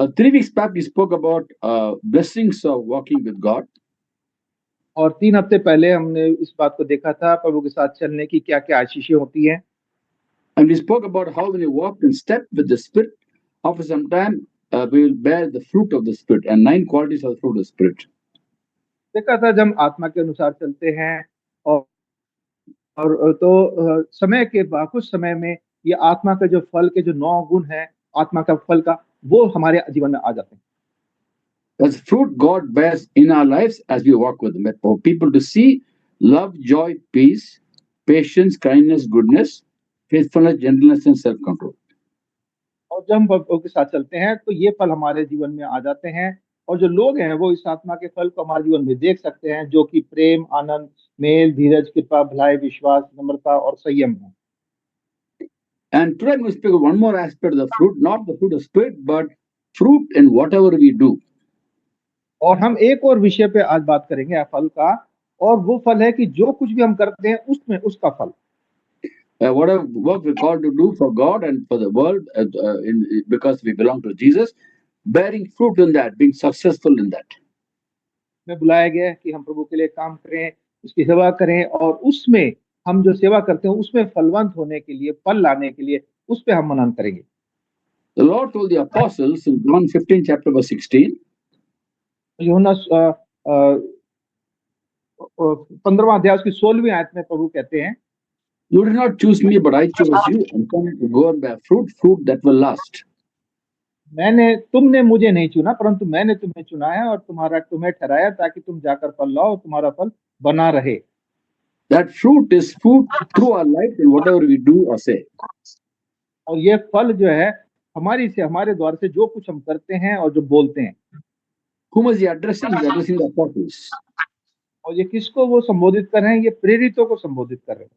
3 weeks back, we spoke about blessings of walking with God. और 3 हफ्ते पहले हमने इस बात को देखा था प्रभु के साथ चलने की क्या-क्या आशीषें होती हैं। And we spoke about how when you walk in step with the Spirit, after some time, we will bear the fruit of the Spirit, and 9 qualities of the fruit of the Spirit. देखा था जब हम आत्मा के अनुसार चलते हैं और तो समय के बाद कुछ समय में ये आत्मा के जो फल के जो 9 गुण हैं, आत्मा का फल का, वो हमारे जीवन में आ जाते हैं। That's fruit God bears in our lives as we walk with Him. For people to see love, joy, peace, patience, kindness, goodness, faithfulness, gentleness, and self-control. और जब हम प्रभु के साथ चलते हैं तो ये फल हमारे जीवन में आ जाते हैं और जो लोग हैं वो इस आत्मा के फल को हमारे जीवन में देख सकते हैं जो कि प्रेम, आनंद, मेल, धीरज, कृपा, भलाई, विश्वास, नम्रता और संयम है। And today I'm going to speak of one more aspect of the fruit, not the fruit of spirit, but fruit in whatever we do. और हम एक और विषय पे आज बात करेंगे फल का और वो फल है कि जो कुछ भी हम करते हैं उसमें उसका फल। Whatever work we're called to do for God and for the world, because we belong to Jesus, bearing fruit in that, being successful in that. में बुलाया गया है कि हम प्रभु के लिए काम करें, उसकी सेवा करें और उसमें हम जो सेवा करते हैं उसमें फलवंत होने के लिए, फल लाने के लिए उस पे हम मनन करेंगे। The Lord told the apostles in John 15 chapter verse 16. यूहन्ना 15वां अध्याय उसकी 16वीं आयत में प्रभु कहते हैं, You did not choose me, but I chose you, and come to go and bear fruit that will last. तुमने मुझे नहीं चुना परंतु मैंने तुम्हें चुना है और तुम्हें ठहराया ताकि तुम जाकर फल लाओ और तुम्हारा फल बना रहे। That fruit is fruit through our life in whatever we do or say. और ये फल जो है हमारे द्वार से जो कुछ हम करते हैं और जो बोलते हैं। Whom is he addressing? He's addressing the apostles. और ये किसको वो संबोधित कर रहे हैं? ये प्रेरितों को संबोधित कर रहे हैं।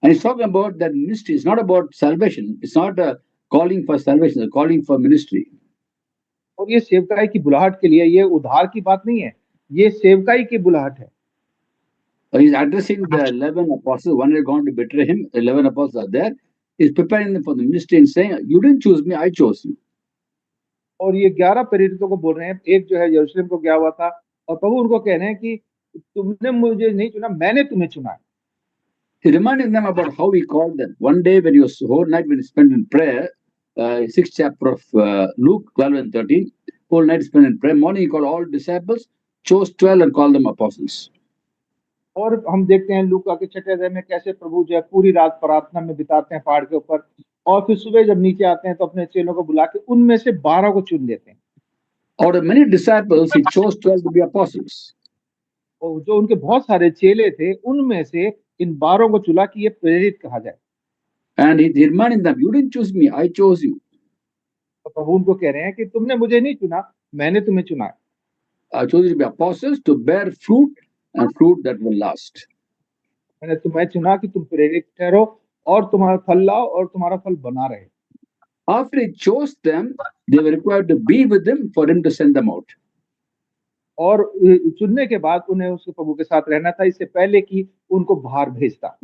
And he's talking about that ministry. It's not about salvation. It's not a calling for salvation. It's a calling for ministry. और ये सेवकाई की बुलाहट के लिए, ये उद्धार की बात नहीं है, ये सेवकाई की बुलाहट है। He's addressing the 11 apostles. One had gone to betray him. 11 apostles are there. He's preparing them for the ministry and saying, "You didn't choose me. I chose you." और ये 11 प्रेरितों को बोल रहे हैं। एक जो है यरूशलेम को गया हुआ था और प्रभु उनको कह रहे हैं कि तुमने मुझे नहीं चुना, मैंने तुम्हें चुना है। He reminded them about how he called them. One day when he was whole night when he spent in prayer, 6th chapter of Luke 12 and 13, whole night spent in prayer. Morning he called all disciples, chose 12 and called them apostles. और हम देखते हैं लूका के 6ठे अध्याय में कैसे प्रभु जो है पूरी रात प्रार्थना में बिताते हैं पहाड़ के ऊपर और फिर सुबह जब नीचे आते हैं तो अपने चेलों को बुला के उनमें से 12 को चुन लेते हैं। Out of many disciples, he chose 12 to be apostles. और जो उनके बहुत सारे चेले थे उनमें से इन 12 को चुना कि ये प्रेरित कहा जाए। And he reminded them, "You didn't choose me, I chose you." तो प्रभु उनको कह रहे हैं कि तुमने मुझे नहीं चुना, मैंने तुम्हें चुना है। I chose you to be apostles to bear fruit and fruit that will last. मैंने तुम्हें चुना कि तुम प्रेरित ठहरो और तुम्हारा फल लाओ और तुम्हारा फल बना रहे। After he chose them, they were required to be with him for him to send them out. और चुनने के बाद उन्हें उसके प्रभु के साथ रहना था इससे पहले कि उनको बाहर भेजता।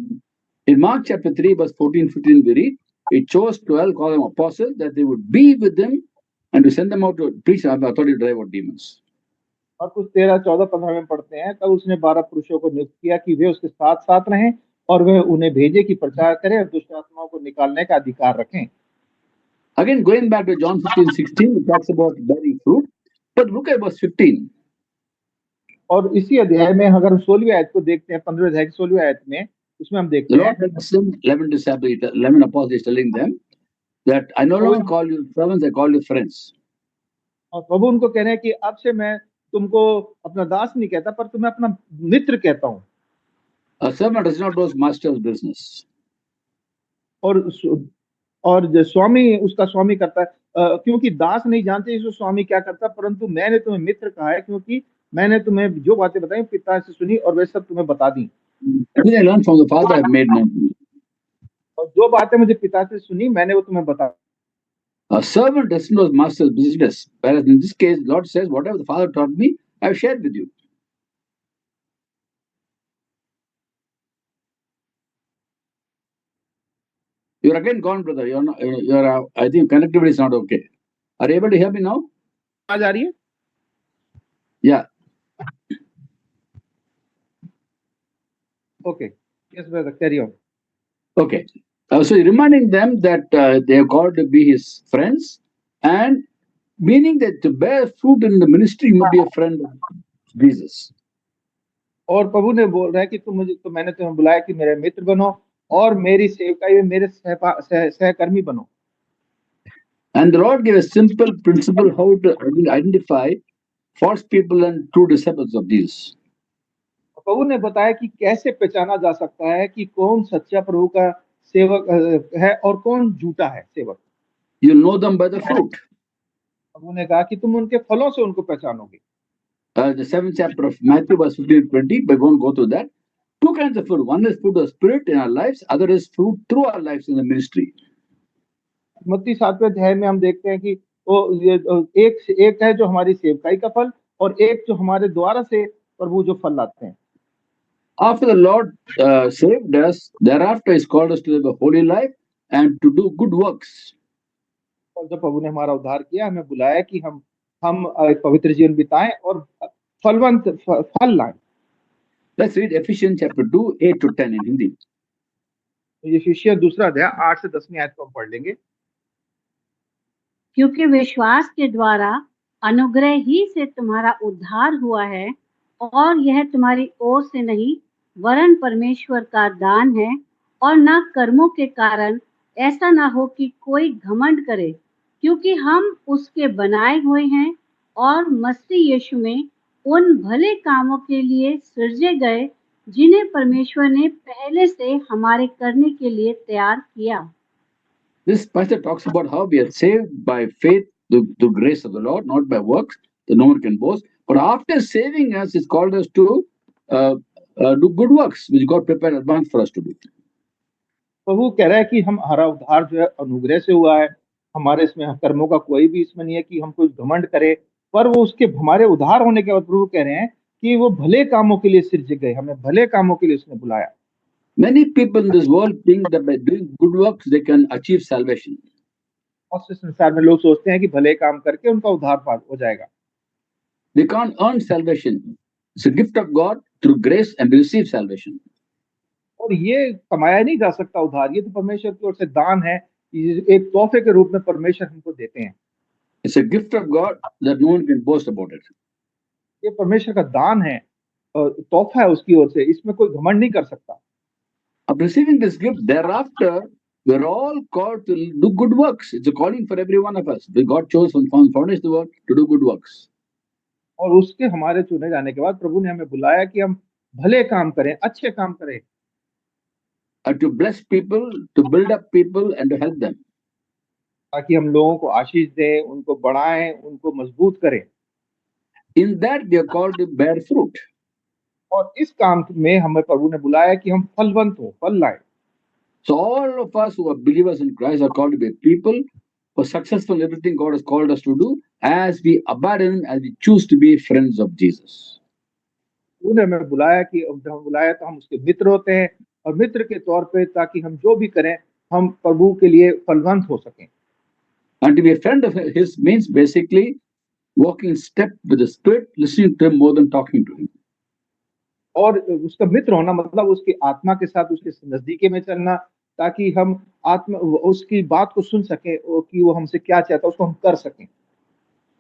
In Mark chapter 3 verse 14-15 we read, he chose 12, called them apostles, that they would be with him and to send them out to preach and have the authority to drive out demons. और कुछ 13, 14, 15 में पढ़ते हैं तब उसने 12 पुरुषों को नियुक्त किया कि वे उसके साथ साथ रहें और वह उन्हें भेजे कि प्रचार करें और दुष्ट आत्माओं को निकालने का अधिकार रखें। Again, going back to John 15:16, it talks about bearing fruit. But look at verse 15. और इसी अध्याय में अगर 16वीं आयत को देखते हैं, 15वें अध्याय की 16वीं आयत में उसमें हम The देखते हैं Lord had sent 11 disciples, 11 apostles, he's telling them that I no longer call you servants, I call you friends. और प्रभु उनको कह रहे हैं कि अब से मैं तुमको अपना दास नहीं कहता पर तुम्हें अपना मित्र कहता हूँ। A servant does not do his master's business. और जो स्वामी उसका स्वामी करता है, क्योंकि दास नहीं जानते इसको स्वामी क्या करता, परंतु मैंने तुम्हें मित्र कहा है क्योंकि मैंने तुम्हें जो बातें बताई पिता से सुनी और वे सब तुम्हें बता दी। Everything I learned from the Father I have made known to you. और जो बातें मुझे पिता से सुनी मैंने वो तुम्हें बता। A servant doesn't know his master's business, whereas in this case, Lord says, whatever the Father taught me, I have shared with you. You're again gone, brother. I think connectivity is not okay. Are you able to hear me now? आवाज आ रही है? Yeah. Okay. Yes, brother, carry on. Okay. So reminding them that they are called to be his friends, and meaning that to bear fruit in the ministry, you must be a friend of Jesus. और प्रभु ने बोल रहा है कि मैंने तुम्हें बुलाया कि मेरे मित्र बनो और मेरी सेवकाई में मेरे सहकर्मी बनो। And the Lord gave a simple principle how to identify false people and true disciples of Jesus. प्रभु ने बताया कि कैसे पहचाना जा सकता है कि कौन सच्चा प्रभु का सेवक है और कौन झूठा है सेवक। You know them by the fruit. प्रभु ने कहा कि तुम उनके फलों से उनको पहचानोगे। The 7th chapter of Matthew, verse 15 to 20, but we won't go through that. Two kinds of fruit. One is fruit of spirit in our lives, other is fruit through our lives in the ministry. मत्ती 7वें अध्याय में हम देखते हैं कि एक है जो हमारी सेवकाई का फल और एक जो हमारे द्वारा से प्रभु जो फल लाते हैं। After the Lord saved us, thereafter He's called us to live a holy life and to do good works. और जब प्रभु ने हमारा उद्धार किया, हमें बुलाया कि हम एक पवित्र जीवन बिताएं और फलवंत फल लाएं। Let's read Ephesians chapter 2, 8 to 10 in Hindi. Ephesians 2 अध्याय 8 से 10वीं आयत को हम पढ़ लेंगे। क्योंकि विश्वास के द्वारा अनुग्रह ही से तुम्हारा उद्धार हुआ है, और यह तुम्हारी ओर से नहीं वरन परमेश्वर का दान है, और न कर्मों के कारण, ऐसा ना हो कि कोई घमंड करे, क्योंकि हम उसके बनाए हुए हैं और मसीह यीशु में उन भले कामों के लिए सृजे गए जिन्हें परमेश्वर ने पहले से हमारे करने के लिए तैयार किया। This passage talks about how we are saved by faith, the grace of the Lord, not by works, that no one can boast. But after saving us, He's called us to do good works, which God prepared in advance for us to do. प्रभु कह रहा है कि हमारा उद्धार जो है अनुग्रह से हुआ है, हमारे इसमें कर्मों का कोई भी इसमें नहीं है कि हम कोई घमंड करें, पर वो उसके हमारे उद्धार होने के बाद प्रभु कह रहे हैं कि वो भले कामों के लिए सृजे गए, हमें भले कामों के लिए उसने बुलाया। Many people in this world think that by doing good works they can achieve salvation. और इस संसार में लोग सोचते हैं कि भले काम करके उनका उद्धार हो जाएगा। They can't earn salvation. It's a gift of God through grace and receive salvation. और ये कमाया नहीं जा सकता उद्धार, ये तो परमेश्वर की ओर से दान है, एक तोहफे के रूप में परमेश्वर हमको देते हैं। It's a gift of God that no one can boast about it. ये परमेश्वर का दान है और तोहफा है उसकी ओर से, इसमें कोई घमंड नहीं कर सकता। Of receiving this gift, thereafter, we're all called to do good works. It's a calling for every one of us. God chose from foundation of the world to do good works. और उसके हमारे चुने जाने के बाद प्रभु ने हमें बुलाया कि हम भले काम करें, अच्छे काम करें। To bless people, to build up people, and to help them. ताकि हम लोगों को आशीष दें, उनको बढ़ाएं, उनको मजबूत करें। In that we are called to bear fruit. और इस काम में हमें प्रभु ने बुलाया कि हम फलवंत हो, फल लाएं। So all of us who are believers in Christ are called to be people who are successful in everything God has called us to do, as we abide in Him, as we choose to be friends of Jesus. उन्होंने हमें बुलाया कि जब हम बुलाया तो हम उसके मित्र होते हैं, और मित्र के तौर पे ताकि हम जो भी करें हम प्रभु के लिए फलवंत हो सकें। And to be a friend of His means basically walking step with the Spirit, listening to Him more than talking to Him. और उसका मित्र होना मतलब उसकी आत्मा के साथ उसके नजदीकी में चलना, ताकि हम आत्मा उसकी बात को सुन सकें कि वो हमसे क्या चाहता है, उसको हम कर सकें।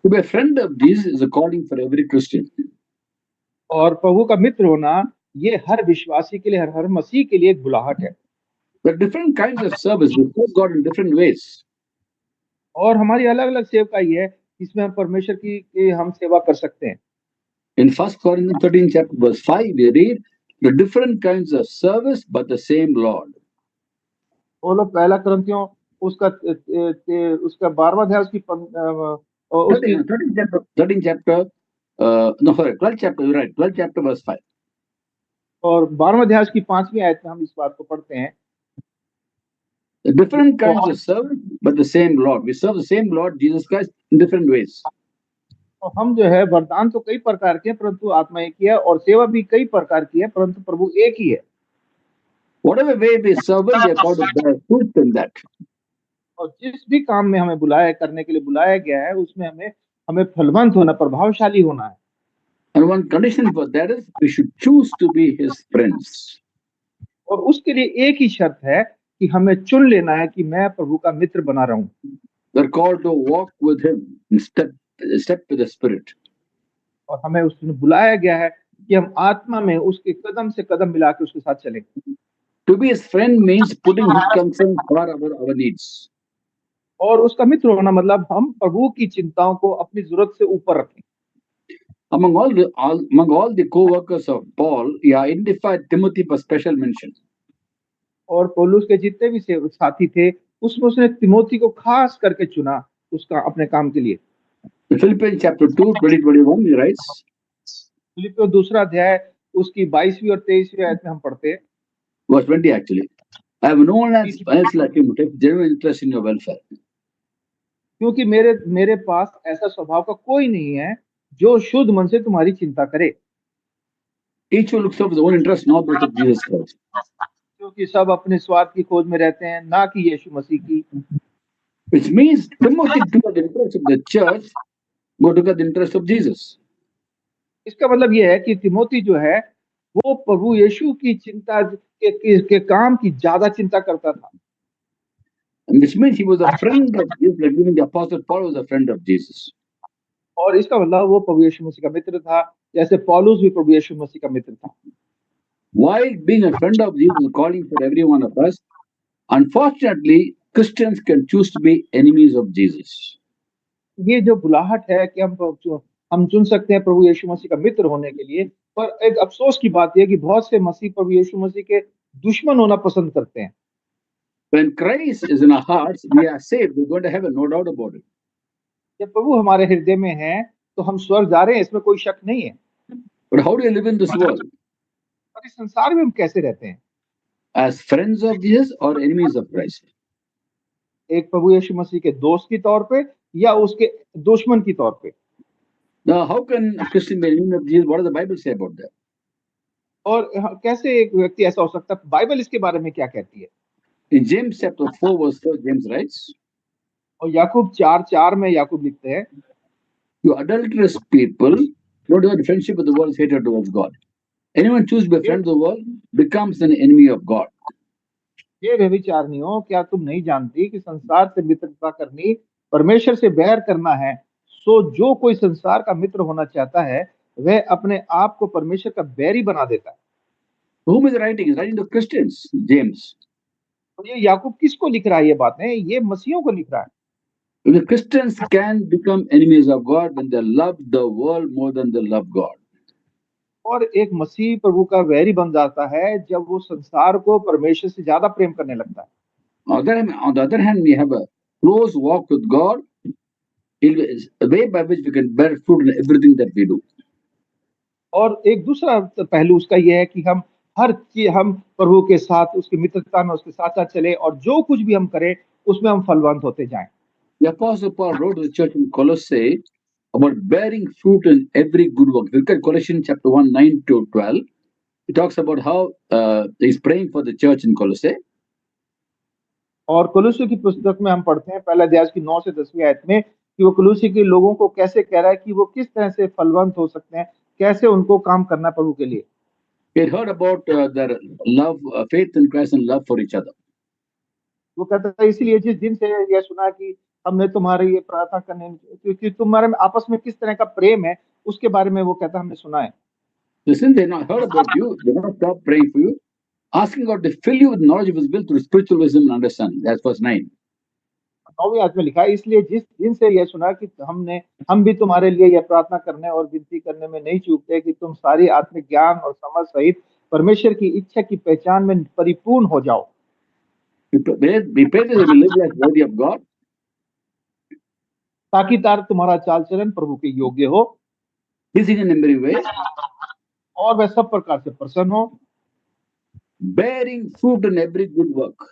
To be a friend of Jesus is a calling for every Christian. और प्रभु का मित्र होना ये हर विश्वासी के लिए, हर मसीह के लिए एक बुलाहट है। There are different kinds of service. We serve God in different ways. और हमारी अलग-अलग सेवकाई है, इसमें हम परमेश्वर की हम सेवा कर सकते हैं। In 1 Corinthians 13 chapter verse 5, we read the different kinds of service, but the same Lord. वो लोग पहला कुरिन्थियों उसका 12वां अध्याय उसकी 13th chapter, no sorry, 12th chapter, you're right, 12th chapter verse 5. और 12वां अध्याय उसकी 5वीं आयत में हम इस बात को पढ़ते हैं। The different kinds of service, but the same Lord. We serve the same Lord Jesus Christ in different ways. तो हम जो है वरदान तो कई प्रकार के हैं, परंतु आत्मा एक ही है, और सेवा भी कई प्रकार की है, परंतु प्रभु एक ही है। Whatever way we serve, we are called to bear fruit in that. और जिस भी काम में हमें करने के लिए बुलाया गया है, उसमें हमें हमें फलवंत होना, प्रभावशाली होना है। And one condition for that is we should choose to be his friends. और उसके लिए एक ही शर्त है कि हमें चुन लेना है कि मैं प्रभु का मित्र बना रहूं। We're called to walk with him in step with the Spirit. और हमें उसने बुलाया गया है कि हम आत्मा में उसके कदम से कदम मिला के उसके साथ चलें। To be his friend means putting his concern far above our needs. और उसका मित्र होना मतलब हम प्रभु की चिंताओं को अपनी जरूरत से ऊपर रखें। Among all the co-workers of Paul, he identified Timothy for special mention. और पौलुस के जितने भी साथी थे, उसमें उसने तिमोथी को खास करके चुना उसका अपने काम के लिए। In Philippians chapter 2, 20-21, he writes, फिलिप्पियों दूसरा अध्याय उसकी 22वीं और 23वीं आयत में हम पढ़ते हैं। verse 20 actually, I have no one else like him who takes genuine interest in your welfare. क्योंकि मेरे पास ऐसा स्वभाव का कोई नहीं है जो शुद्ध मन से तुम्हारी चिंता करे। Each one looks out for his own interest, not those of Jesus Christ. क्योंकि सब अपने स्वार्थ की खोज में रहते हैं, ना कि यीशु मसीह की। Which means Timothy took the interest of the church, go took the interest of Jesus. इसका मतलब यह है कि तिमोथी जो है वो प्रभु यीशु की चिंता के काम की ज्यादा चिंता करता था। Which means he was a friend of Jesus, like even the apostle Paul was a friend of Jesus. और इसका मतलब वो प्रभु यीशु मसीह का मित्र था, जैसे पौलुस भी प्रभु यीशु मसीह का मित्र था। While being a friend of Jesus is calling for every one of us, unfortunately, Christians can choose to be enemies of Jesus. ये जो बुलाहट है कि हम चुन सकते हैं प्रभु यीशु मसीह का मित्र होने के लिए, पर एक अफसोस की बात यह है कि बहुत से मसीह प्रभु यीशु मसीह के दुश्मन होना पसंद करते हैं। When Christ is in our hearts, we are saved. We're going to heaven, no doubt about it. जब प्रभु हमारे हृदय में है तो हम स्वर्ग जा रहे हैं, इसमें कोई शक नहीं है। But how do you live in this world? पर इस संसार में हम कैसे रहते हैं? As friends of Jesus or enemies of Christ? एक प्रभु यीशु मसीह के दोस्त के तौर पे या उसके दुश्मन के तौर पे? Now, how can a Christian be an enemy of Jesus? What does the Bible say about that? और कैसे एक व्यक्ति ऐसा हो सकता है? बाइबल इसके बारे में क्या कहती है? In James chapter 4, verse 4, James writes, और याकूब 4:4 में याकूब लिखते हैं, you adulterous people, don't have friendship with the world is hatred towards God. Anyone choose to be a friend of the world becomes an enemy of God. ये व्यभिचारिणियों, क्या तुम नहीं जानती कि संसार से मित्रता करनी परमेश्वर से बैर करना है? सो जो कोई संसार का मित्र होना चाहता है वह अपने आप को परमेश्वर का बैरी बना देता है। Whom is writing? He's writing to Christians, James. और ये याकूब किसको लिख रहा है? ये बातें ये मसीहों को लिख रहा है। The Christians can become enemies of God when they love the world more than they love God. और एक मसीह प्रभु का वैरी बन जाता है जब वो संसार को परमेश्वर से ज्यादा प्रेम करने लगता है। On the other hand, we have a close walk with God, a way by which we can bear fruit in everything that we do. और एक दूसरा पहलू उसका यह है कि हम हर चीज हम प्रभु के साथ उसकी मित्रता में उसके साथ साथ चले और जो कुछ भी हम करें उसमें हम फलवंत होते जाएं। The Apostle Paul wrote to the church in Colossae about bearing fruit in every good work. Look at Colossians chapter 1, 9-12. He talks about how he's praying for the church in Colossae. और कुलुसी की पुस्तक में हम पढ़ते हैं पहला अध्याय की 9 से 10वीं आयत में कि वो कुलुसी के लोगों को कैसे कह रहा है कि वो किस तरह से फलवंत हो सकते हैं, कैसे उनको काम करना है प्रभु के लिए। He had heard about their love, faith in Christ and love for each other. वो कहता है इसीलिए जिस दिन से यह सुना कि हमने तुम्हारे ये प्रार्थना करने क्योंकि तुम्हारे में आपस में किस तरह का प्रेम है उसके बारे में वो कहता हमने सुना है। So since they not heard about you, they will not stop praying for you, asking God to fill you with knowledge of His will through spiritual wisdom and understanding. That's verse 9. 9वीं आयत में लिखा है इसलिए जिस दिन से यह सुना कि हम भी तुम्हारे लिए यह प्रार्थना करने और विनती करने में नहीं चूकते कि तुम सारी आत्मिक ज्ञान और समझ सहित परमेश्वर की इच्छा की पहचान में परिपूर्ण हो जाओ। We pray that you will live like worthy of God, ताकि तुम्हारा चाल चलन प्रभु के योग्य हो, pleasing in every way, और वह सब प्रकार से प्रसन्न हो, bearing fruit in every good work,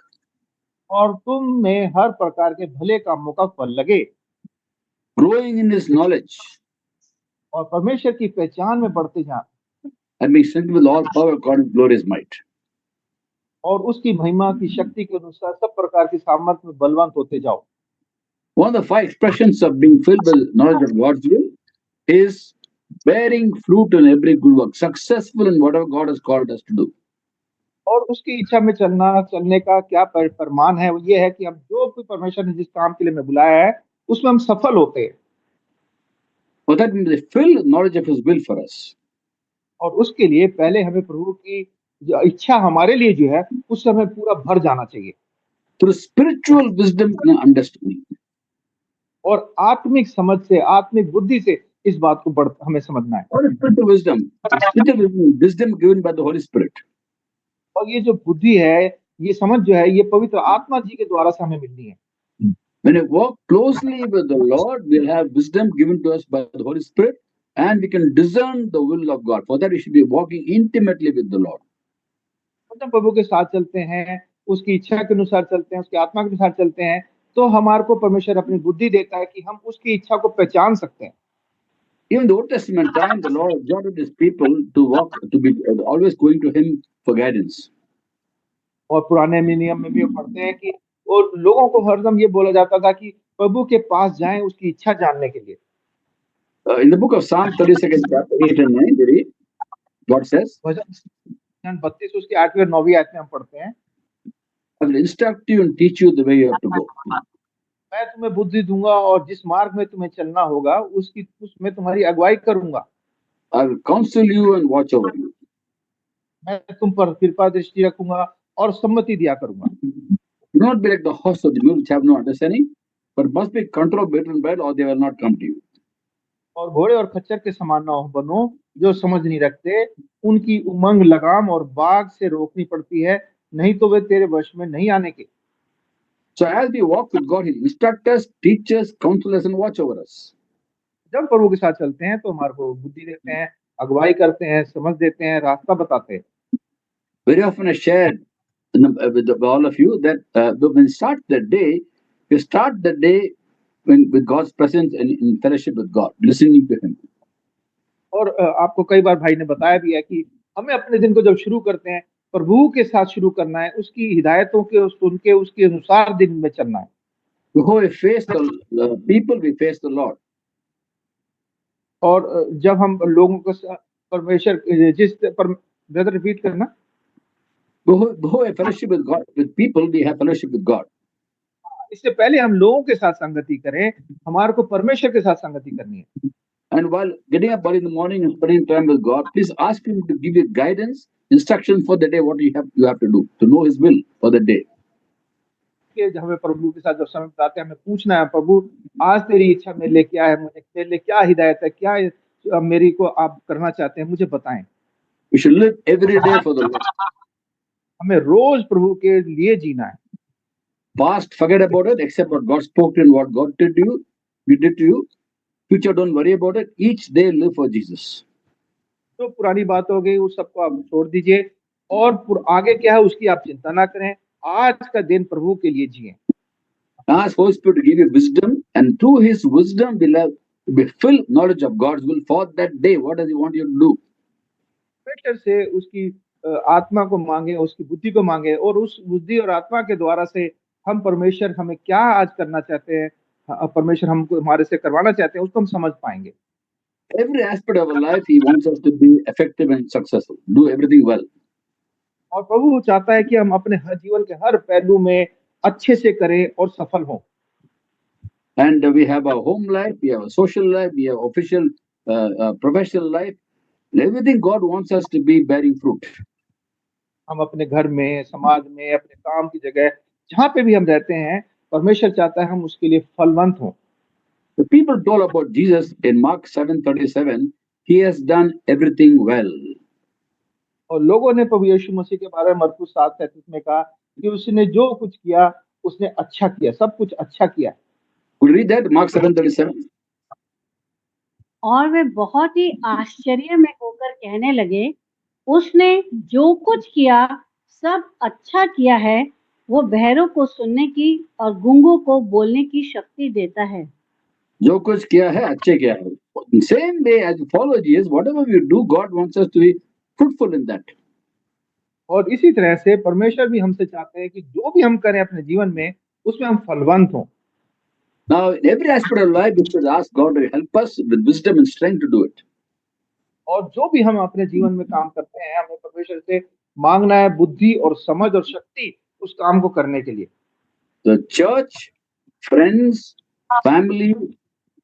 और तुम में हर प्रकार के भले कामों का फल लगे, growing in His knowledge, और परमेश्वर की पहचान में बढ़ते जाएं, and being strengthened with all power according to His glorious might. और उसकी महिमा की शक्ति के अनुसार सब प्रकार की सामर्थ्य में बलवंत होते जाओ। One of the five expressions of being filled with knowledge of God's will is bearing fruit in every good work, successful in whatever God has called us to do. और उसकी इच्छा में चलने का क्या प्रमाण है, वो ये है कि हम जो भी परमेश्वर ने जिस काम के लिए हमें बुलाया है उसमें हम सफल होते हैं। For that we must fill knowledge of His will for us. और उसके लिए पहले हमें प्रभु की जो इच्छा हमारे लिए जो है उससे हमें पूरा भर जाना चाहिए। Through spiritual wisdom and understanding. और आत्मिक समझ से, आत्मिक बुद्धि से इस बात को हमें समझना है। What is spiritual wisdom? Wisdom given by the Holy Spirit. और ये जो बुद्धि है, ये समझ जो है, ये पवित्र आत्मा जी के द्वारा से हमें मिलनी है। When we walk closely with the Lord, we'll have wisdom given to us by the Holy Spirit, and we can discern the will of God. For that, we should be walking intimately with the Lord. जब प्रभु के साथ चलते हैं, उसकी इच्छा के अनुसार चलते हैं, उसकी आत्मा के अनुसार चलते हैं, तो हमारे को परमेश्वर अपनी बुद्धि देता है कि हम उसकी इच्छा को पहचान सकते हैं। Even in the Old Testament time, the Lord exhorted His people to be always going to Him for guidance. और पुराने नियम में भी हम पढ़ते हैं कि और लोगों को हरदम ये बोला जाता था कि प्रभु के पास जाएं उसकी इच्छा जानने के लिए। In the book of Psalm 32nd chapter 8 and 9, we read, God says, भजन 32 उसकी 8वीं और 9वीं आयत में हम पढ़ते हैं, I will instruct you and teach you the way you have to go. मैं तुम्हें बुद्धि दूंगा और जिस मार्ग में तुम्हें चलना होगा उसमें तुम्हारी अगुवाई करूंगा। I will counsel you and watch over you. मैं तुम पर कृपा दृष्टि रखूंगा और सम्मति दिया करूंगा। Do not be like the horse or the mule which have no understanding, but must be controlled better and better, or they will not come to you. और घोड़े और खच्चर के समान न बनो जो समझ नहीं रखते, उनकी उमंग लगाम और बाग से रोकनी पड़ती है, नहीं तो वे तेरे वश में नहीं आने के। So as we walk with God, He instructs us, teaches, counsels us, and watch over us. जब प्रभु के साथ चलते हैं तो हमारे को बुद्धि देते हैं, अगुवाई करते हैं, समझ देते हैं, रास्ता बताते हैं। Very often I shared with all of you that when we start the day, we start the day with God's presence and in fellowship with God, listening to Him. और आपको कई बार भाई ने बताया भी है कि हमें अपने दिन को जब शुरू करते हैं, प्रभु के साथ शुरू करना है, उसकी हिदायतों के सुन के उसके अनुसार दिन में चलना है। Before we face the people, we face the Lord. और जब हम लोगों को परमेश्वर ब्रदर रिपीट करना, Before we fellowship with God, with people, we have fellowship with God. इससे पहले हम लोगों के साथ संगति करें, हमारे को परमेश्वर के साथ संगति करनी है। And while getting up early in the morning and spending time with God, please ask Him to give you guidance, instruction for the day, what you have to do, to know His will for the day. कि हमें प्रभु के साथ जब समय बिताते हैं, हमें पूछना है, प्रभु आज तेरी इच्छा मेरे लिए क्या है, मुझे तेरे लिए क्या हिदायत है, क्या मेरी को आप करना चाहते हैं, मुझे बताएं। We should live every day for the Lord. हमें रोज प्रभु के लिए जीना है। Past, forget about it, except what God spoke to you and what God did to you, He did to you. Future, don't worry about it. Each day, live for Jesus. तो पुरानी बात हो गई, उस सबको आप छोड़ दीजिए और आगे क्या है उसकी आप चिंता ना करें। आज का दिन प्रभु के लिए जिए। Ask Holy Spirit to give you wisdom, and through His wisdom, we'll be full knowledge of God's will for that day. What does He want you to do? परमेश्वर से उसकी आत्मा को मांगे, उसकी बुद्धि को मांगे और उस बुद्धि और आत्मा के द्वारा से हम परमेश्वर हमें क्या आज करना चाहते हैं, परमेश्वर हमको हमारे से करवाना चाहते हैं, उसको हम समझ पाएंगे। Every aspect of our life, He wants us to be effective and successful. Do everything well. और प्रभु चाहता है कि हम अपने हर जीवन के हर पहलू में अच्छे से करें और सफल हों। And we have a home life, we have a social life, we have official, professional life. Everything God wants us to be bearing fruit. हम अपने घर में, समाज में, अपने काम की जगह, जहाँ पे भी हम रहते हैं, परमेश्वर चाहता है हम उसके लिए फलवंत हों। The people told about Jesus in Mark 7:37, He has done everything well. और लोगों ने प्रभु यीशु मसीह के बारे में मरकुस 7:37 में कहा कि उसने जो कुछ किया उसने अच्छा किया, सब कुछ अच्छा किया। Could you read that? Mark 7:37. और वे बहुत ही आश्चर्य में होकर कहने लगे, उसने जो कुछ किया सब अच्छा किया है। वो बहरों को सुनने की और गूंगों को बोलने की शक्ति देता है। जो कुछ किया है अच्छे किया है. In same way as we follow Jesus, whatever we do, God wants us to be fruitful in that. और इसी तरह से परमेश्वर भी हमसे चाहते हैं कि जो भी हम करें अपने जीवन में उसमें हम फलवंत हों। Now, in every aspect of life, we should ask God to help us with wisdom and strength to do it. और जो भी हम अपने जीवन में काम करते हैं, हमें परमेश्वर से मांगना है बुद्धि और समझ और शक्ति उस काम को करने के लिए। The church, friends, family,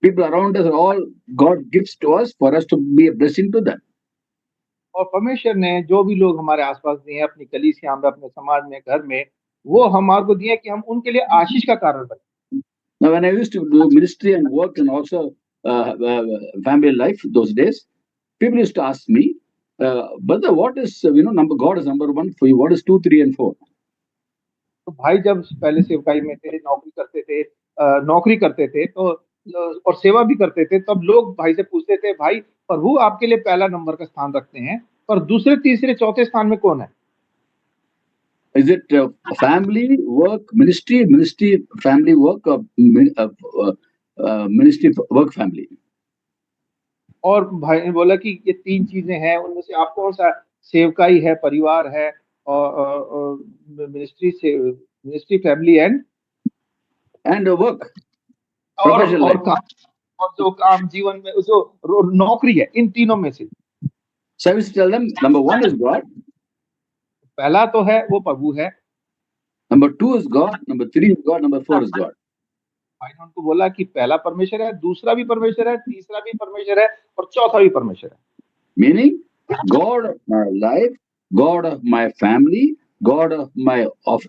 people around us, all God gives to us for us to be a blessing to them. और परमेश्वर ने जो भी लोग हमारे आसपास दिए हैं, अपनी कलीसिया में, अपने समाज में, घर में, वो हमारे को दिए हैं कि हम उनके लिए आशीष का कारण बने। Now, when I used to do ministry and work and also family life those days, people used to ask me, brother, what is, number God is number one for you? What is 2, 3, and 4? तो भाई जब पहले सेवकाई में थे, नौकरी करते थे तो और सेवा भी करते थे, तब लोग भाई से पूछते थे, भाई प्रभु आपके लिए पहला नंबर का स्थान रखते हैं, पर दूसरे, तीसरे, चौथे स्थान में कौन है? Is it family, work, ministry, family, work, or ministry, work, family? और भाई ने बोला कि ये 3 चीजें हैं, उनमें से आप कौन-सा सेवकाई है, परिवार है और ministry, family and And work, और professional और life. काम और जो काम जीवन में जो नौकरी है, इन तीनों में से So I used to tell them, number 1 is God, पहला तो है वो प्रभु है। number 2 is God, number 3 is God, number 4 is God. भाई ने उनको बोला कि पहला परमेश्वर है, दूसरा भी परमेश्वर है, तीसरा भी परमेश्वर है और चौथा भी परमेश्वर है। Meaning, God of my life, God of my family, God of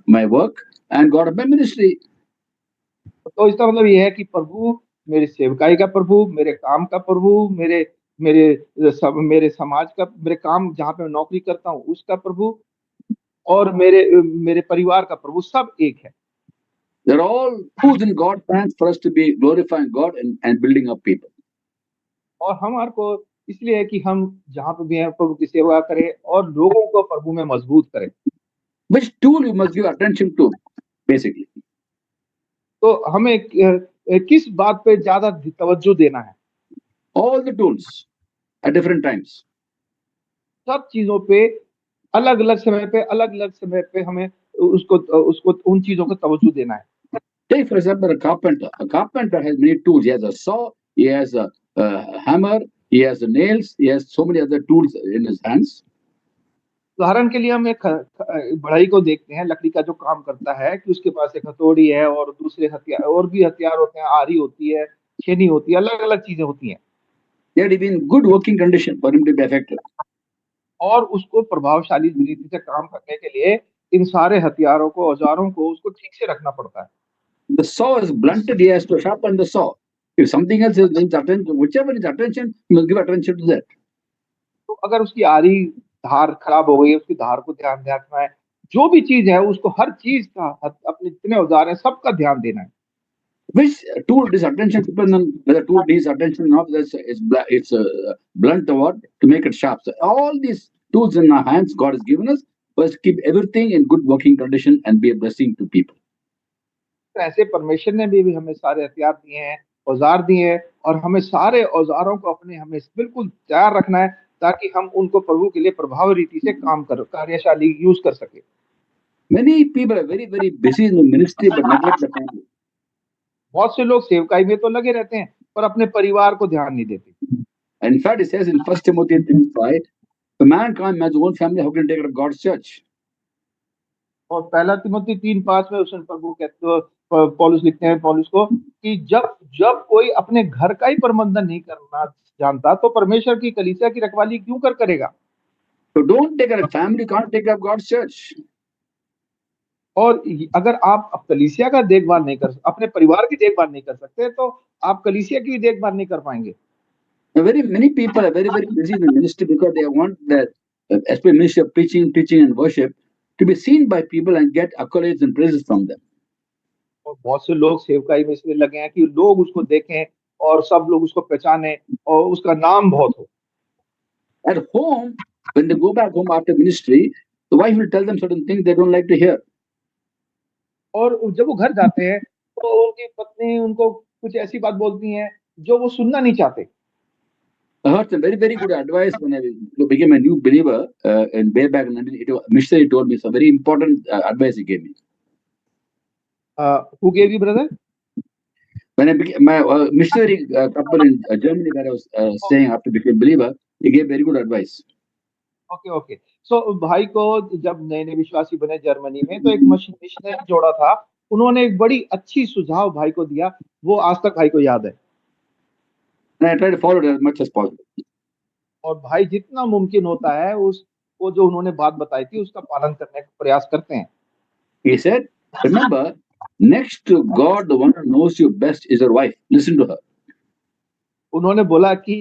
my work, and God of my ministry. तो इसका मतलब ये है कि प्रभु मेरी सेवकाई का प्रभु, मेरे काम का प्रभु, मेरे मेरे समाज का, मेरे काम जहाँ पे मैं नौकरी करता हूँ उसका प्रभु और मेरे परिवार का प्रभु, सब एक है। They're all tools in God's hands for us to be glorifying God and building up people. और हमारे को इसलिए है कि हम जहाँ पे भी हैं प्रभु की सेवा करें और लोगों को प्रभु में मजबूत करें। Which tool you must give attention to, basically? तो हमें किस बात पे ज्यादा तवज्जो देना है? All the tools at different times. सब चीजों पे अलग-अलग समय पे हमें उसको उन चीजों को तवज्जो देना है। Take, for example, a carpenter. A carpenter has many tools. He has a saw, he has a hammer, he has the nails, he has so many other tools in his hands. उदाहरण के लिए हम एक बढ़ई को देखते हैं, लकड़ी का जो काम करता है कि उसके पास एक हथौड़ी है और दूसरे हथियार और भी हथियार होते हैं, आरी होती है, छेनी होती है, अलग-अलग चीजें होती हैं। They have to be in good working condition for him to be effective. और उसको प्रभावशाली रीति से काम करने के लिए इन सारे हथियारों को, औजारों को उसको ठीक से रखना पड़ता है। The saw is blunted, he has to sharpen the saw. If something else needs attention, whichever needs attention, he must give attention to that. तो अगर उसकी आरी धार खराब हो गई है, उसकी धार को ध्यान रखना है। जो भी चीज है उसको हर चीज का अपने जितने औजार हैं सबका ध्यान देना है। Which tool needs attention depends on whether tool needs attention or not. It's blunt or what to make it sharp. So all these tools in our hands God has given us, must keep everything in good working condition and be a blessing to people. तो ऐसे परमेश्वर ने भी हमें सारे हथियार दिए हैं, औजार दिए हैं और हमें सारे औजारों को हमें बिल्कुल तैयार रखना है ताकि हम उनको प्रभु के लिए प्रभावी रीति से कार्यशाली यूज कर सके। Many people are very, very busy in the ministry but neglect the family. बहुत से लोग सेवकाई में तो लगे रहते हैं पर अपने परिवार को ध्यान नहीं देते। In fact, it says in 1 Timothy 3:5, a man can't manage his own family, how can he take care of God's church? और पहला तिमोथी 3:5 में उसने प्रभु कहते पौलुस लिखते हैं पौलुस को कि जब कोई अपने घर का ही प्रबंधन नहीं करना जानता तो परमेश्वर की कलीसिया की रखवाली क्यों करेगा? So don't take care of family, can't take care of God's church. और अगर आप कलीसिया का देखभाल नहीं कर अपने परिवार की देखभाल नहीं कर सकते तो आप कलीसिया की देखभाल नहीं कर पाएंगे। Very many people are very, very busy in the ministry because they want that, especially ministry of preaching, teaching, and worship, to be seen by people and get accolades and praises from them. और बहुत से लोग सेवकाई में इसलिए लगे हैं कि लोग उसको देखें और सब लोग उसको पहचाने और उसका नाम बहुत हो। At home, when they go back home after ministry, the wife will tell them certain things they don't like to hear. और जब वो घर जाते हैं तो उनकी पत्नी उनको कुछ ऐसी बात बोलती हैं जो वो सुनना नहीं चाहते। I heard some very, very good advice when I became a new believer in way back. Missionary told me some very important advice he gave me. Who gave you, brother? When I became my missionary couple in Germany that I was staying after became believer, he gave very good advice. Okay okay. So भाई को जब नए नए विश्वासी बने Germany में, तो एक मिशनरी जोड़ा था, उन्होंने एक बड़ी अच्छी सुझाव भाई को दिया, वो आज तक भाई को याद है। And I try to follow it as much as possible. और भाई जितना मुमकिन होता है उस वो जो उन्होंने बात बताई थी उसका पालन करने का प्रयास करते हैं। He said, remember, next to God, the one who knows you best is your wife. Listen to her. उन्होंने बोला कि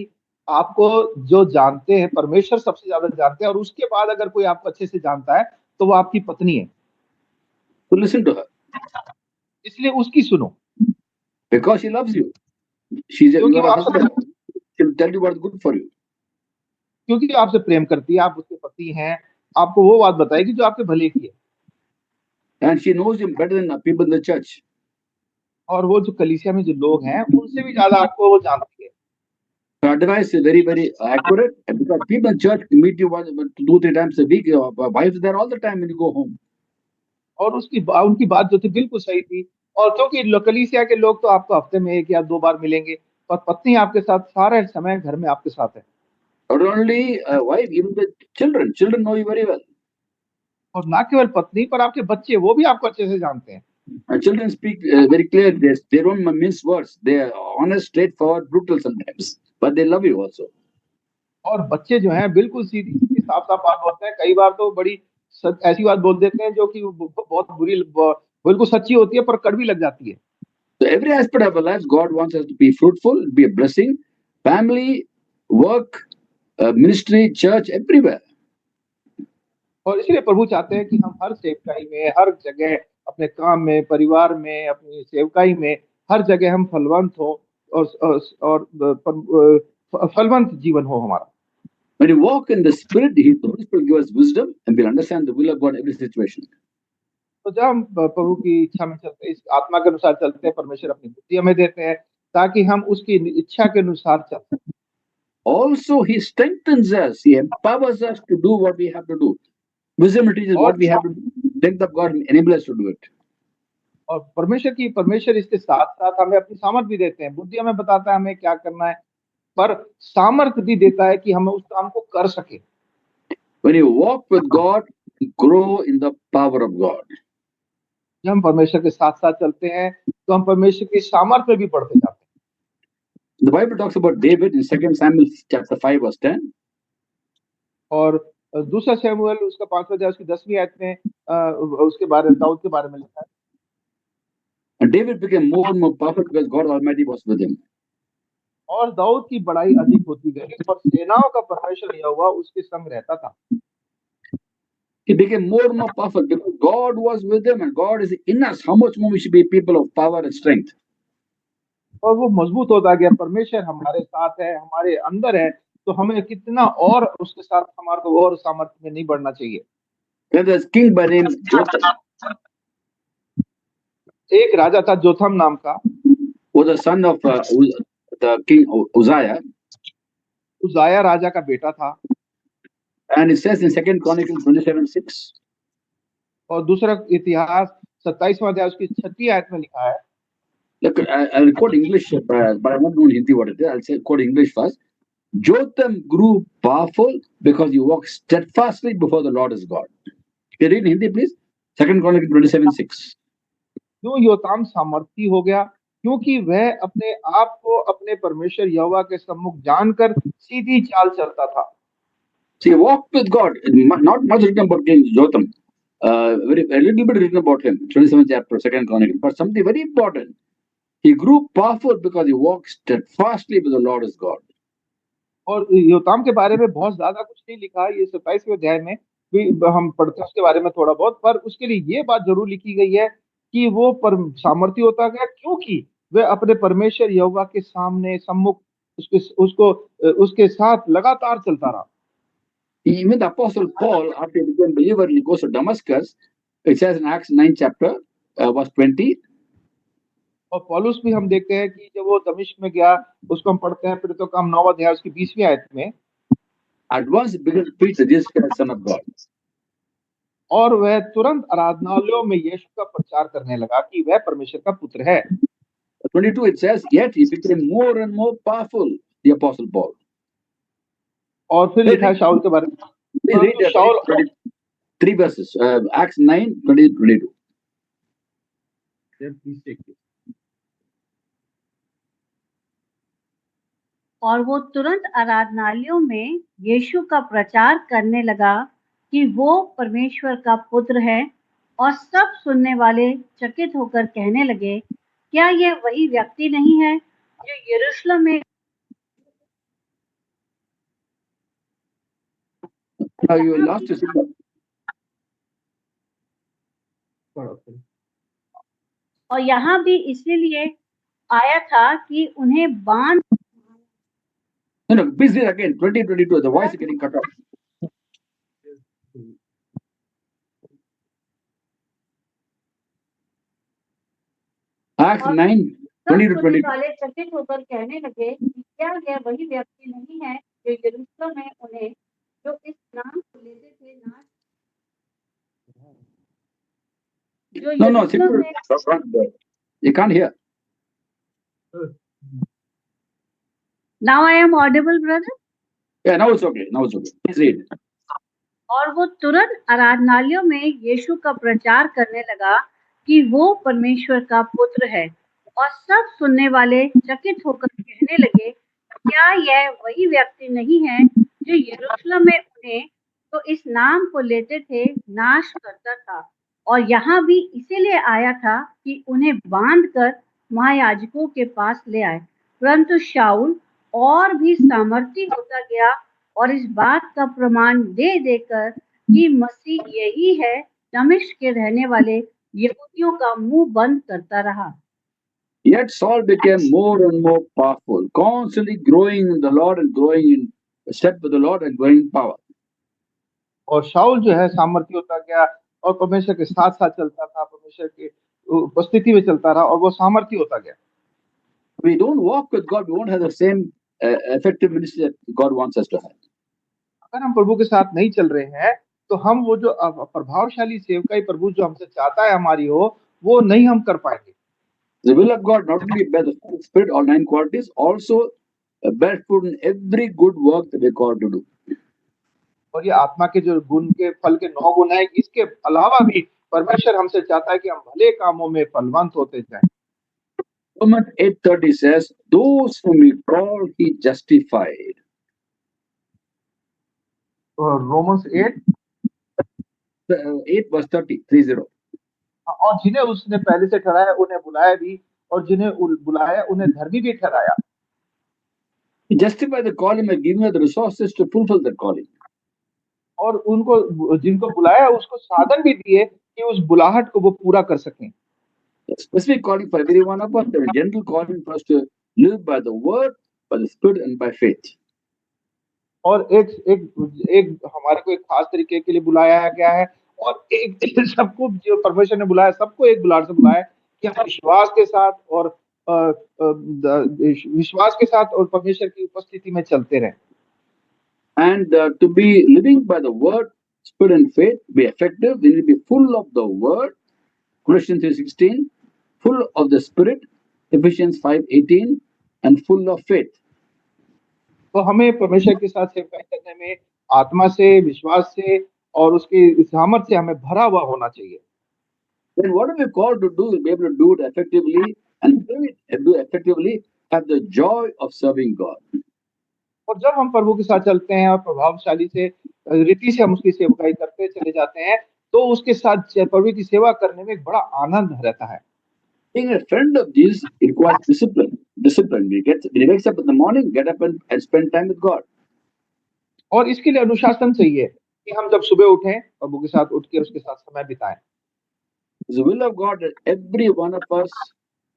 आपको जो जानते हैं, परमेश्वर सबसे ज्यादा जानते हैं, और उसके बाद अगर कोई आपको अच्छे से जानता है तो वो आपकी पत्नी है, So listen to her इसलिए उसकी सुनो, because she loves you. She's क्योंकि your वो आपसे husband. She'll tell you what's good for you. क्योंकि आपसे प्रेम करती है, आप उसके पति हैं, आपको वो बात बताएगी जो आपके भले की है। And she knows you better than people in the church. और वो जो कलीसिया में जो लोग हैं उनसे भी ज्यादा आपको वो जानती है। Her advice is very, very accurate. And because people in church meet you 2-3 times a week, your wife is there all the time when you go home. और उनकी बात जो थी बिल्कुल सही थी। और क्योंकि कलीसिया के लोग तो आपको हफ्ते में 1 या 2 बार मिलेंगे, और पत्नी आपके साथ सारे समय घर में आपके साथ है। Not only wife, even the children. Children know you very well. और ना केवल पत्नी, पर आपके बच्चे वो भी आपको अच्छे से जानते हैं। And children speak very clear. They don't mince words. They are honest, straightforward, brutal sometimes, but they love you also. और बच्चे जो हैं बिल्कुल सीधी-सीधी साफ-साफ बात बोलते हैं। कई बार तो बड़ी ऐसी बात बोल देते हैं जो कि बहुत बुरी बिल्कुल सच्ची होती है, पर कड़वी लग जाती है। So every aspect of our lives, God wants us to be fruitful, be a blessing, family, work, ministry, church, everywhere. और इसलिए प्रभु चाहते हैं कि हम हर सेवकाई में, हर जगह, अपने काम में, परिवार में, अपनी सेवकाई में, हर जगह हम फलवंत हो, और फलवंत जीवन हो हमारा। When you walk in the Spirit, the Holy Spirit gives us wisdom, and we'll understand the will of God in every situation. तो जब हम प्रभु की इच्छा में चलते हैं, इस आत्मा के अनुसार चलते हैं, परमेश्वर अपनी बुद्धि हमें देते हैं ताकि हम उसकी इच्छा के अनुसार चल सकें। Also, He strengthens us. He empowers us to do what we have to do. Wisdom teaches what we have to do. Strength of God enables us to do it. और परमेश्वर इसके साथ-साथ हमें अपनी सामर्थ भी देते हैं। बुद्धि हमें बताता है हमें क्या करना है, पर सामर्थ भी देता है कि हम उस काम को कर सकें। When you walk with God, you grow in the power of God. जब हम परमेश्वर के साथ-साथ चलते हैं, तो हम परमेश्वर की सामर्थ में भी बढ़ते जाते हैं। The Bible talks about David in 2 Samuel chapter 5 verse 10. और दूसरा शमूएल उसका 5वां अध्याय उसकी 10वीं आयत में उसके बारे में, दाऊद के बारे में लिखा है। And David became more and more powerful because God Almighty was with him. और दाऊद की बड़ाई अधिक होती गई और सेनाओं का परमेश्वर यहोवा उसके संग रहता था। He became more and more powerful because God was with him and God is in us. How much more we should be people of power and strength. और वो मजबूत होता गया, परमेश्वर हमारे साथ है, हमारे अंदर है, तो हमें कितना और उसके साथ हमारे को और सामर्थ्य में नहीं बढ़ना चाहिए। Then there's king by name Jotham, एक राजा था जोथम नाम का, who was the son of the king Uzziah. उजाया राजा का बेटा था। And it says in 2 Chronicles 27:6. और दूसरा इतिहास 27वां अध्याय उसकी 6वीं आयत में लिखा है। Look, I'll quote English, but I won't know in Hindi what it is. I'll say quote English first. Jotham grew powerful because he walked steadfastly before the Lord his God. Can you read in Hindi, please? 2 Chronicles 27:6. क्यों योताम सामर्थी हो गया? क्योंकि वह अपने आप को अपने परमेश्वर यहोवा के सम्मुख जानकर सीधी चाल चलता था। So he walked with God. Not much written about King Jotham. A little bit written about him. 27th chapter, 2 Chronicles. But something very important. He grew powerful because he walked steadfastly with the Lord his God. और योताम के बारे में बहुत ज्यादा कुछ नहीं लिखा है, ये 27वें अध्याय में भी हम पढ़ते हैं उसके बारे में थोड़ा बहुत, पर उसके लिए ये बात जरूर लिखी गई है कि वो सामर्थी होता गया क्योंकि वह अपने परमेश्वर यहोवा के सामने सम्मुख उसके साथ लगातार चलता रहा। Even the Apostle Paul, after he became a believer, he goes to Damascus. It says in Acts 9 chapter, verse 20. और पौलुस भी हम देखते हैं कि जब वो दमिश्क में गया, उसको हम पढ़ते हैं फिर तो काम 9वां अध्याय उसकी 20वीं आयत में। At once he began to preach that Jesus Christ, Son of God. और वह तुरंत आराधनालयों में यीशु का प्रचार करने लगा कि वह परमेश्वर का पुत्र है। 22 it says, yet he became more and more powerful, the Apostle Paul. और फिर लिखा है शाऊल के बारे में, Please read परंतु शाऊल 3 verses, Acts 9, 20, 22. और वो तुरंत आराधनालयों में यीशु का प्रचार करने लगा कि वो परमेश्वर का पुत्र है, और सब सुनने वाले चकित होकर कहने लगे, क्या यह वही व्यक्ति नहीं है जो यरूशलेम में Now you lost your signal. और यहाँ भी इसीलिए आया था कि उन्हें बांध No, please read again, 20, 22. The voice is getting cut off. Acts 9, सब 20 to सुनने 22. वाले चकित होकर कहने लगे कि क्या यह वही व्यक्ति नहीं है जो यरूशलेम में उन्हें जो इस नाम को लेते थे नाश जो No, no, यरूशलेम में you can't hear. Now I am audible, brother. Yeah, now it's okay. Now it's okay. Please read. और वो तुरंत आराधनालयों में यीशु का प्रचार करने लगा कि वो परमेश्वर का पुत्र है, और सब सुनने वाले चकित होकर कहने लगे, क्या यह वही व्यक्ति नहीं है जो यरूशलेम में उन्हें तो इस नाम को लेते थे नाश करता था। और यहाँ भी इसीलिए आया था कि उन्हें बांधकर महायाजकों के पास ले आए, परंतु शाऊल और भी सामर्थी होता गया और इस बात का प्रमाण दे देकर कि मसीह यही है, दमिश्क के रहने वाले यहूदियों का मुंह बंद करता रहा। Yet Saul became more and more powerful, constantly growing in the Lord and growing in step with the Lord and growing in power. और शाऊल जो है सामर्थी होता गया और परमेश्वर के साथ साथ चलता था, परमेश्वर की उपस्थिति में चलता रहा और वो सामर्थी होता गया। We don't walk with God, we won't have the same effective ministry that God wants us to have. अगर हम प्रभु के साथ नहीं चल रहे हैं तो हम वो जो प्रभावशाली सेवकाई प्रभु जो हमसे चाहता है हमारी हो, वो नहीं हम कर पाएंगे। The will of God not only bear the Spirit, all 9 qualities, also bear fruit in every good work that we are called to do. और ये आत्मा के जो गुण के फल के 9 गुण हैं, इसके अलावा भी परमेश्वर हमसे चाहता है कि हम भले कामों में फलवंत होते जाएं। Romans 8:30 says, "Those whom he called, he justified." और रोमन्स 8 verse 30. और जिन्हें उसने पहले से ठहराया उन्हें बुलाया भी, और जिन्हें बुलाया उन्हें धर्मी भी ठहराया। He justified the calling by giving us the resources to fulfill that calling. और उनको जिनको बुलाया उसको साधन भी दिए कि उस बुलाहट को वो पूरा कर सकें। A specific calling for every one of us, there is a general calling for us to live by the word, by the spirit, and by faith. और एक हमारे को एक खास तरीके के लिए बुलाया गया है, और एक सबको जो परमेश्वर ने बुलाया सबको एक बुलाहट से बुलाया कि हम विश्वास के साथ और विश्वास के साथ और परमेश्वर की उपस्थिति में चलते रहें। And to be living by the word, spirit, and faith, be effective, we need to be full of the word, Colossians 3:16, full of the spirit, Ephesians 5:18, and full of faith. तो हमें परमेश्वर के साथ सेवकाई करने में आत्मा से, विश्वास से और उसकी सामर्थ से हमें भरा हुआ होना चाहिए। Then what are we called to do? Be able to do it effectively, and do it effectively, have the joy of serving God. और जब हम प्रभु के साथ चलते हैं और प्रभावशाली से रीति से हम उसकी सेवकाई करते चले जाते हैं, तो उसके साथ प्रभु की सेवा करने में एक बड़ा आनंद रहता है। Being a friend of Jesus requires discipline. Discipline. When he wakes up in the morning, get up and spend time with God. और इसके लिए अनुशासन चाहिए कि हम जब सुबह उठें, प्रभु के साथ उठ के उसके साथ समय बिताएं। It's the will of God that every one of us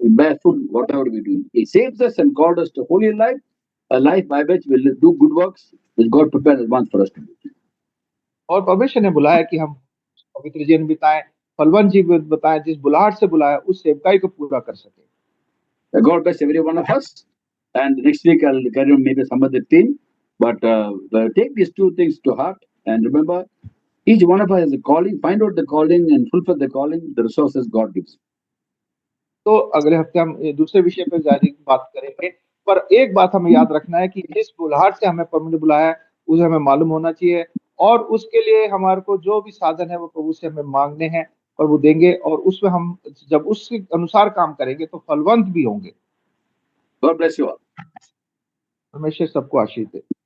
will bear fruit whatever we do. He saves us and called us to holy life, a life by which we will do good works which God prepared in advance for us to do. और परमेश्वर ने बुलाया कि हम पवित्र जीवन बिताएं, फलवंत जीवन बिताएं, जिस बुलाहट से बुलाया उस सेवकाई को पूरा कर सके। God bless every one of us. And next week I'll carry on maybe some other theme. But take these two things to heart and remember, each one of us has a calling. Find out the calling and fulfill the calling, the resources God gives. तो अगले हफ्ते हम दूसरे विषय पर जारी बात करेंगे। पर एक बात हमें याद रखना है कि जिस बुलाहट से हमें प्रभु ने बुलाया है, उसे हमें मालूम होना चाहिए और उसके लिए हमारे को जो भी साधन है वो प्रभु से हमें मांगने हैं, प्रभु देंगे और उसमें हम जब उसके अनुसार काम करेंगे तो फलवंत भी होंगे। God bless you all. परमेश्वर सबको आशीष दे।